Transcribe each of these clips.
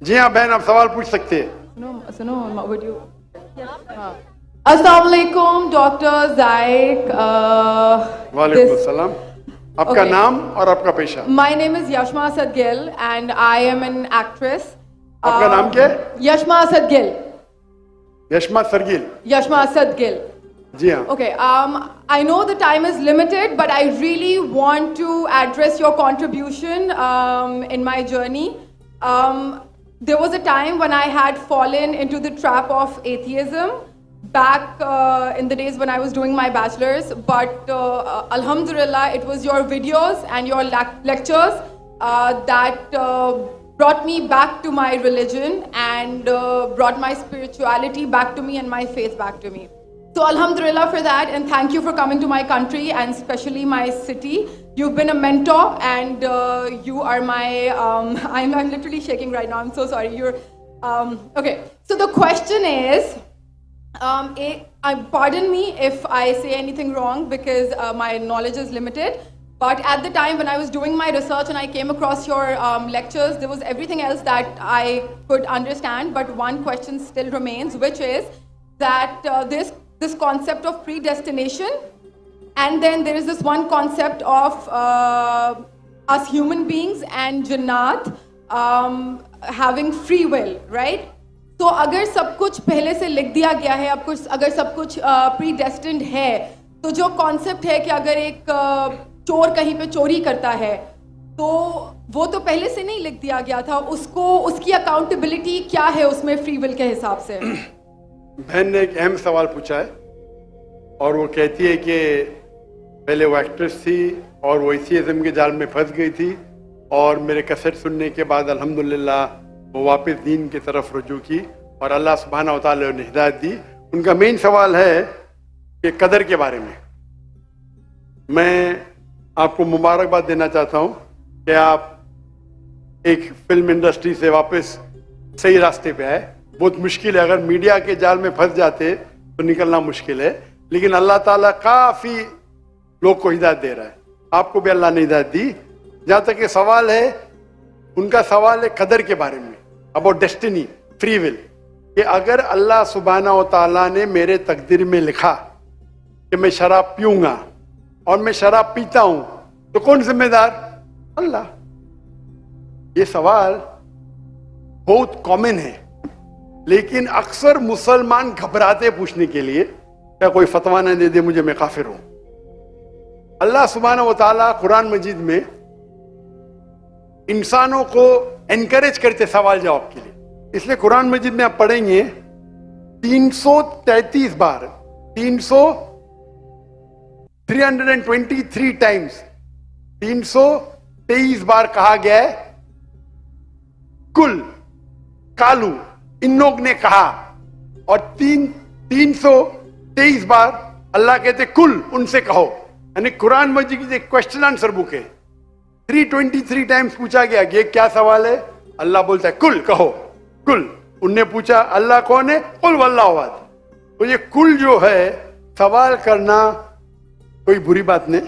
जी हाँ बहन, आप सवाल पूछ सकते हैं। सुनो वीडियो। अस्सलाम वालेकुम डॉक्टर जायक। वालेकुम अस्सलाम। आपका नाम और आपका पेशा? My name is Yashma Asad Gill and I am an actress. आपका नाम क्या है? यशमा असद गिल। यशमा सरगिल। यशमा असद गिल। जी हाँ। Okay, I know the time is limited, but I really want to address your contribution in my journey. There was a time when I had fallen into the trap of atheism back in the days when I was doing my bachelor's, but Alhamdulillah, it was your videos and your lectures that brought me back to my religion and brought my spirituality back to me and my faith back to me. So Alhamdulillah for that, and thank you for coming to my country and especially my city. You've been a mentor and you are my, I'm literally shaking right now, I'm so sorry. Okay, so the question is, pardon me if I say anything wrong because my knowledge is limited, but at the time when I was doing my research and I came across your lectures, there was everything else that I could understand, but one question still remains, which is that this concept of predestination, and then there is this one concept of us human beings and Jannat having free will, right? तो अगर सब कुछ पहले से लिख दिया गया है, अब कुछ अगर सब कुछ predestined है, तो जो concept है कि अगर एक चोर कहीं पे चोरी करता है, तो वो तो पहले से नहीं लिख दिया गया था, उसको उसकी accountability क्या है उसमें free will के हिसाब से? बहन ने एक अहम सवाल पूछा है और वो कहती है कि पहले वो एक्ट्रेस थी और वो एथियज्म के जाल में फंस गई थी और मेरे कैसेट सुनने के बाद अल्हम्दुलिल्लाह वो वापस दीन की तरफ रुजू की और अल्लाह सुब्हानहू व तआला ने हिदायत दी। उनका मेन सवाल है कि कदर के बारे में। मैं आपको मुबारकबाद देना चाहता हूँ कि आप एक फिल्म इंडस्ट्री से वापस सही रास्ते पे आए। बहुत मुश्किल है, अगर मीडिया के जाल में फंस जाते तो निकलना मुश्किल है, लेकिन अल्लाह ताला काफी लोग को हिदायत दे रहा है। आपको भी अल्लाह ने हिदायत दी। जहां तक ये सवाल है, उनका सवाल है कदर के बारे में, अबाउट डेस्टिनी, फ्री विल, कि अगर अल्लाह सुब्हानहू व तआला ने मेरे तकदीर में लिखा कि मैं शराब पीऊंगा और मैं शराब पीता हूं, तो कौन जिम्मेदार? अल्लाह। ये सवाल बहुत कॉमन है, लेकिन अक्सर मुसलमान घबराते पूछने के लिए, क्या कोई फतवा न दे दे मुझे, मैं काफिर हूं। अल्लाह सुब्हानहू व तआला कुरान मजीद में इंसानों को एनकरेज करते सवाल जवाब के लिए, इसलिए कुरान मजीद में आप पढ़ेंगे 333 बार, 323 टाइम्स, 323 बार कहा गया है कुल, कालू, इन लोग ने कहा, और 323 बार अल्लाह कहते कुल, उनसे कहो। यानी कुरान मजीद की एक क्वेश्चन आंसर बुक है। 323 टाइम्स पूछा गया कि क्या सवाल है, अल्लाह बोलता है कुल, कहो कुल। उनने पूछा अल्लाह कौन है, कुल वल्लाहु अहद। तो ये कुल जो है, सवाल करना कोई बुरी बात नहीं,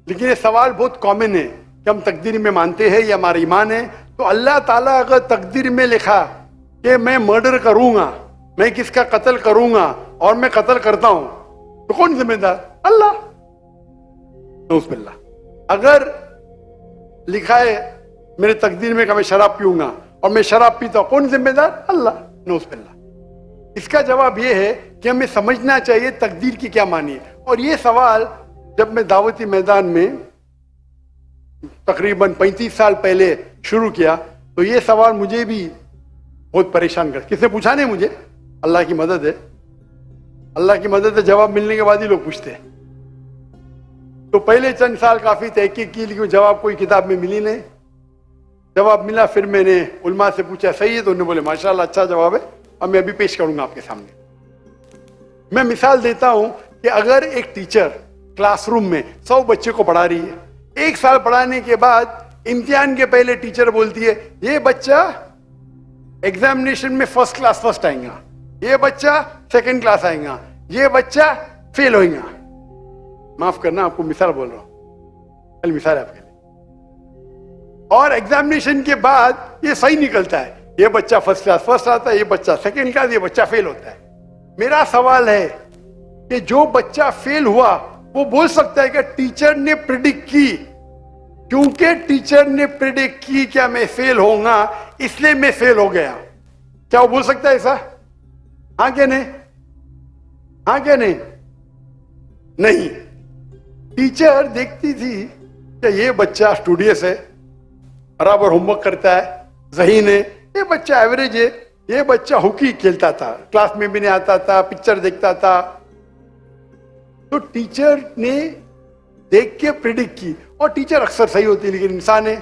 लेकिन ये सवाल बहुत कॉमन है कि हम तकदीर में मानते हैं, ये हमारा ईमान है। तो अल्लाह ताला अगर तकदीर में लिखा कि मैं मर्डर करूंगा, मैं किसका कत्ल करूंगा और मैं कत्ल करता हूं, तो कौन जिम्मेदार? अल्लाह। नऊज़ुबिल्लाह। अगर लिखा है मेरे तकदीर में कि मैं शराब पीऊंगा और मैं शराब पीता हूं, कौन जिम्मेदार? अल्लाह। नऊज़ुबिल्लाह। इसका जवाब यह है कि हमें समझना चाहिए तकदीर की क्या मानी है। और ये सवाल जब मैं दावती मैदान में तकरीबन 35 साल पहले शुरू किया, तो ये सवाल मुझे भी बहुत परेशान कर, किसने पूछा नहीं मुझे, अल्लाह की मदद है, अल्लाह की मदद है, जवाब मिलने के बाद ही लोग पूछते हैं। तो पहले चंद साल काफी तहकीक की, लेकिन जवाब कोई किताब में मिली नहीं। जवाब मिला, फिर मैंने उलमा से पूछा सही है, तो उन्होंने बोले माशाल्लाह अच्छा जवाब है, अब मैं अभी पेश करूंगा आपके सामने। मैं मिसाल देता हूं कि अगर एक टीचर क्लासरूम में 100 बच्चे को पढ़ा रही है, 1 साल पढ़ाने के बाद इम्तिहान के पहले टीचर बोलती है ये बच्चा एग्जामिनेशन में फर्स्ट क्लास फर्स्ट आएगा, ये बच्चा सेकंड क्लास आएगा, ये बच्चा फेल होएगा। माफ करना, आपको मिसाल बोल रहा हूं, कल मिसाल है आपके लिए। और एग्जामिनेशन के बाद ये सही निकलता है, ये बच्चा फर्स्ट क्लास फर्स्ट आता है, ये बच्चा सेकंड क्लास, ये बच्चा फेल होता है। मेरा सवाल है कि जो बच्चा फेल हुआ वो बोल सकता है कि टीचर ने प्रिडिक्ट की, क्योंकि टीचर ने प्रिडिक्ट की क्या मैं फेल होऊंगा इसलिए मैं फेल हो गया, क्या वो बोल सकता है ऐसा? हाँ क्या नहीं? हाँ क्या नहीं? नहीं। टीचर देखती थी कि ये बच्चा स्टूडियस है, बराबर होमवर्क करता है, ज़हीन है, ये बच्चा एवरेज है, ये बच्चा हॉकी खेलता था, क्लास में भी नहीं आता था, पिक्चर देखता था। तो टीचर ने देख के प्रिडिक्ट की, और टीचर अक्सर सही होती है, लेकिन इंसान है,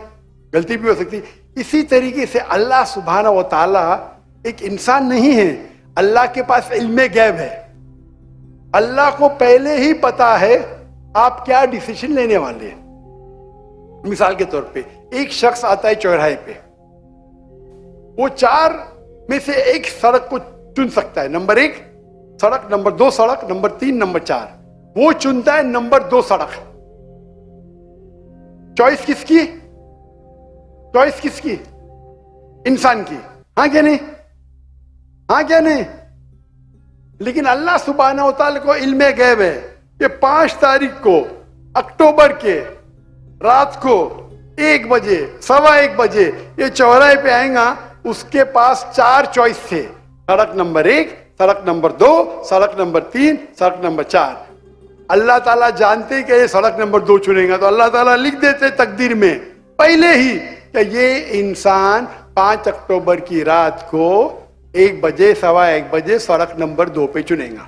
गलती भी हो सकती। इसी तरीके से अल्लाह सुब्हाना व ताला एक इंसान नहीं है, अल्लाह के पास इल्मे गैब है। अल्लाह को पहले ही पता है आप क्या डिसीजन लेने वाले हैं। मिसाल के तौर पे एक शख्स आता है चौराहे पे, वो 4 में से एक सड़क को चुन सकता है, नंबर 1 सड़क, नंबर 2 सड़क, नंबर 3, नंबर 4। वो चुनता है नंबर 2 सड़क। चॉइस किसकी? चॉइस किसकी? इंसान की। हाँ क्या नहीं? हाँ क्या नहीं? लेकिन अल्लाह सुब्हानहू व तआला को इल्मे गैब है कि 5 तारीख को अक्टूबर के रात को 1 बजे, 1:15 बजे ये चौराहे पे आएगा, उसके पास 4 चॉइस थे, सड़क नंबर 1, सड़क नंबर 2, सड़क नंबर 3, सड़क नंबर 4। अल्लाह ताला जानते कि ये सड़क नंबर 2 चुनेगा, तो अल्लाह ताला लिख देते तकदीर में पहले ही कि ये इंसान 5 अक्टूबर की रात को 1 बजे, 1:15 बजे सड़क नंबर 2 पे चुनेगा।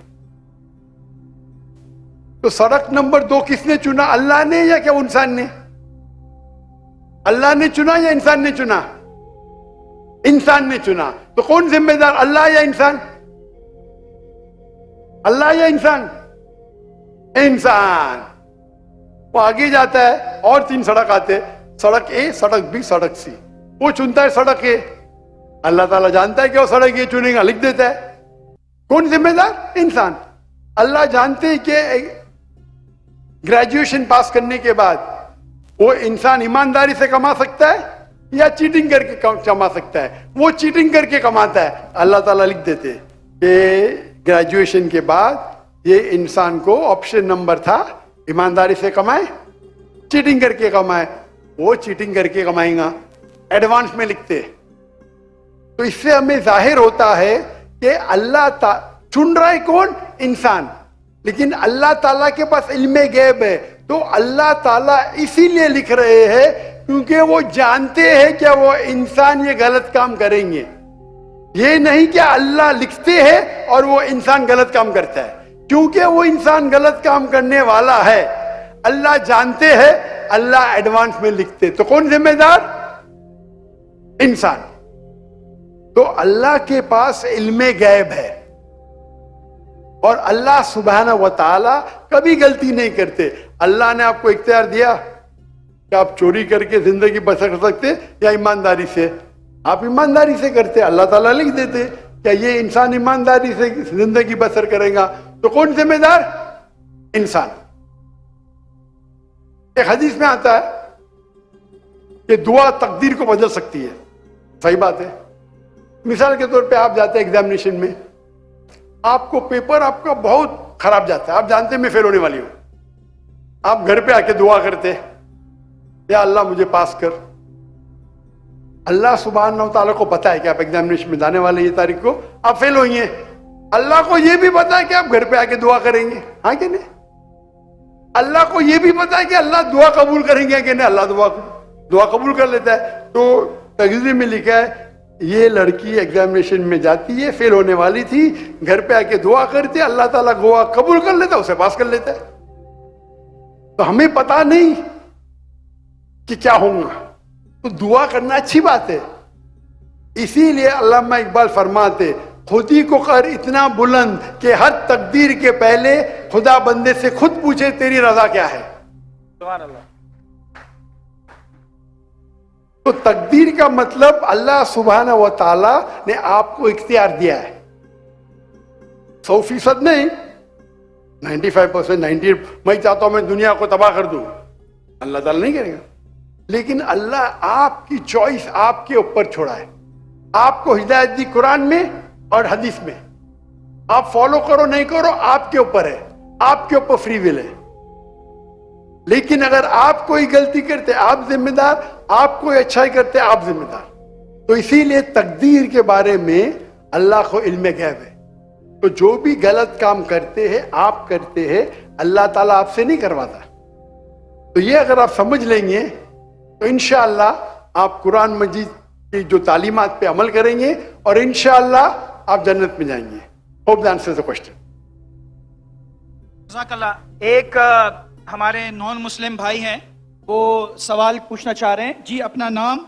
तो सड़क नंबर 2 किसने चुना? अल्लाह ने या क्या इंसान ने? अल्लाह ने चुना या इंसान ने चुना? इंसान ने चुना। तो कौन जिम्मेदार, अल्लाह या इंसान? अल्लाह या इंसान? इंसान। वो आगे जाता है और 3 सड़क आते, सड़क ए, सड़क बी, सड़क सी। वो चुनता है सड़क ए, अल्लाह ताला जानता है कि वो सड़क ये चुनेगा, लिख देता है। कौन जिम्मेदार? इंसान। अल्लाह जानते हैं कि ग्रेजुएशन पास करने के बाद वो इंसान ईमानदारी से कमा सकता है या चीटिंग करके कमा सकता है। वो चीटिंग करके कमाता है, अल्लाह ताला लिख देते कि ग्रेजुएशन के बाद ये इंसान को ऑप्शन नंबर था ईमानदारी से कमाए, चीटिंग करके कमाए। वो चीटिंग करके कमाएगा, एडवांस में लिखते। तो इससे हमें जाहिर होता है कि अल्लाह चुन रहा है कौन? इंसान। लेकिन अल्लाह ताला के पास इल्मे गैब है, तो अल्लाह ताला इसीलिए लिख रहे हैं क्योंकि वो जानते हैं कि वो इंसान ये गलत काम करेंगे। ये नहीं कि अल्लाह लिखते हैं और वो इंसान गलत काम करता है, क्योंकि वो इंसान गलत काम करने वाला है, अल्लाह जानते हैं, अल्लाह एडवांस में लिखते। तो कौन जिम्मेदार? इंसान। तो अल्लाह के पास इल्मे गैब है, और अल्लाह सुब्हाना व ताला कभी गलती नहीं करते। अल्लाह ने आपको इख्तियार दिया कि आप चोरी करके जिंदगी बसर कर सकते या ईमानदारी से। आप ईमानदारी से करते, अल्लाह ताला लिख देते क्या ये इंसान ईमानदारी से जिंदगी बसर करेगा। तो कौन जिम्मेदार? इंसान। एक हदीस में आता है कि दुआ तकदीर को बदल सकती है। सही बात है। मिसाल के तौर पे आप जाते हैं एग्जामिनेशन में, आपको पेपर आपका बहुत खराब जाता है, आप जानते हैं मैं फेल होने वाली हूं, आप घर पे आके दुआ करते या अल्लाह मुझे पास कर। अल्लाह सुब्हानहू व तआला को पता है कि आप एग्जामिनेशन में जाने वाले ये तारीख को आप फेल होंगे। अल्लाह को यह भी पता है कि आप घर पे आके दुआ करेंगे। हाँ कि नहीं? अल्लाह को यह भी पता है कि अल्लाह दुआ कबूल करेंगे कि नहीं। अल्लाह दुआ कबूल कर लेता है। तो तकदीर में लिखा है ये लड़की एग्जामिनेशन में जाती है, फेल होने वाली थी, घर पे आके दुआ करती है, अल्लाह ताला दुआ कबूल कर लेता है, उसे पास कर लेता है। तो हमें पता नहीं कि क्या होगा, तो दुआ करना अच्छी बात है। इसीलिए अल्लामा इकबाल फरमाते खुदी को कर इतना बुलंद कि हर तकदीर के पहले खुदा बंदे से खुद पूछे तेरी रजा क्या है। सुभान अल्लाह। तो तकदीर का मतलब अल्लाह सुब्हाना व ताला ने आपको इख्तियार दिया है। 100% नहीं, 95%, 90। मैं चाहता हूं मैं दुनिया को तबाह कर दूं, अल्लाह ताला नहीं करेगा। लेकिन अल्लाह आपकी चॉइस आपके ऊपर छोड़ा है। आपको हिदायत दी कुरान में और हदीस में, आप फॉलो करो नहीं करो आपके ऊपर है, आपके ऊपर फ्री विल है। लेकिन अगर आप कोई गलती करते आप जिम्मेदार, आप कोई अच्छाई करते आप जिम्मेदार। तो इसीलिए तकदीर के बारे में अल्लाह को इल्म गैब है। तो जो भी गलत काम करते हैं आप करते हैं, अल्लाह ताला आपसे नहीं करवाता। तो ये अगर आप समझ लेंगे तो इंशाअल्लाह आप कुरान मजीद की जो तालीमात पे अमल करेंगे और इंशाअल्लाह आप जन्नत में जाएंगे। Hope that answers the question. जज़ाकल्लाह। एक हमारे नॉन मुस्लिम भाई हैं, वो सवाल पूछना चाह रहे हैं। जी, अपना नाम